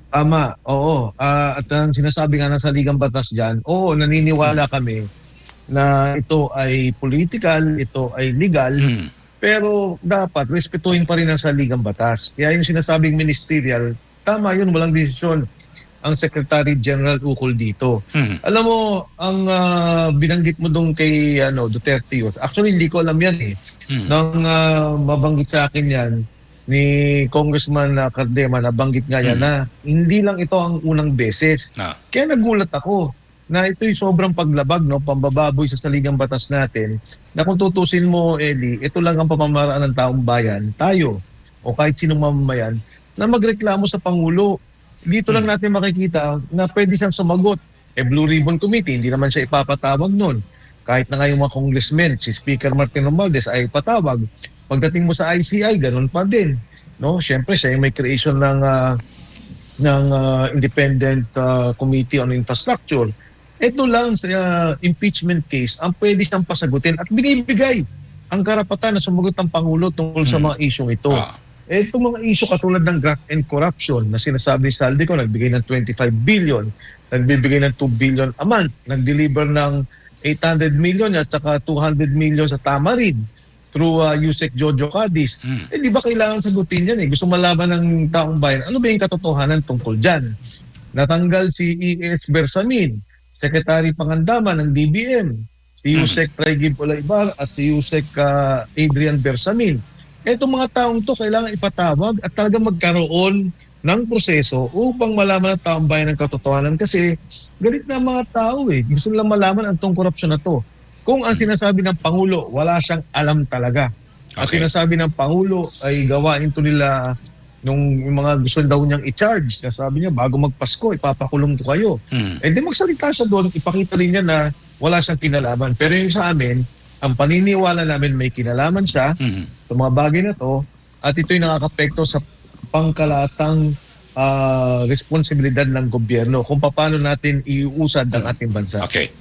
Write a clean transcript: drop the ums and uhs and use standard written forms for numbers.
Tama, oo. At ang sinasabi nga ng saligang batas diyan, oo, Hmm. naniniwala kami na ito ay political, ito ay legal, Hmm. pero dapat respetuhin pa rin ang saligang batas. Kaya yung sinasabing ministerial, tama yun, walang desisyon ang Secretary General ukol dito. Hmm. Alam mo, ang binanggit mo dun kay Duterte Youth, actually hindi ko alam yan eh. Hmm. Nang mabanggit sa akin yan ni Congressman Cardema, nabanggit nga yan Hmm. na hindi lang ito ang unang beses. Ah. Kaya nagulat ako na ito'y sobrang paglabag, no, pambababoy sa saligang batas natin, na kung tutusin mo, Eli, ito lang ang pamamaraan ng taong bayan, tayo, o kahit sinong mamamayan, na magreklamo sa Pangulo. Dito lang Hmm. natin makikita na pwede siyang sumagot. Blue Ribbon Committee, hindi naman siya ipapatawag nun. Kahit na nga yung mga congressmen, si Speaker Martin Romualdez ay patawag. Pagdating mo sa ICI, ganun pa din. No? Siyempre, siya yung may creation ng Independent Committee on Infrastructure. Ito lang sa impeachment case ang pwede siyang pasagutin at bigay-bigay ang karapatan na sumagot ng Pangulo tungkol sa Hmm. mga isyong ito. Ah. Itong mga isyu katulad ng graft and corruption na sinasabi sa Saldi ko, nagbigay ng 25 billion, nagbibigay ng 2 billion a month, nag-deliver ng 800 million at saka 200 million sa Tamarin through Yusek Jojo Cadiz. Hmm. Di ba kailangan sagutin yan eh? Gusto malaman ng taong bayan, ano ba yung katotohanan tungkol dyan? Natanggal si E.S. Bersamin, Secretary Pangandaman ng DBM, si Hmm. Yusek Traigib Olaybar at si Yusek Adrian Bersamin. Etong mga taong to kailangan ipatawag at talagang magkaroon ng proseso upang malaman ng taong bayan ng katotohanan kasi galit na ang mga tao eh. Gusto nilang malaman ang tong korupsyon na to. Kung ang sinasabi ng Pangulo, wala siyang alam talaga. At Okay. sinasabi ng Pangulo ay gawain to nila nung mga gusto daw niyang i-charge. Sabi niya, bago magpasko, ipapakulong to kayo. Hmm. Di magsalita siya doon, ipakita rin niya na wala siyang kinalaman. Pero yung sa amin, ang paniniwala namin may kinalaman siya Hmm. sa mga bagay na to at ito'y nakakapekto sa pangkalatang responsibilidad ng gobyerno kung paano natin iuusad ang ating bansa. Okay.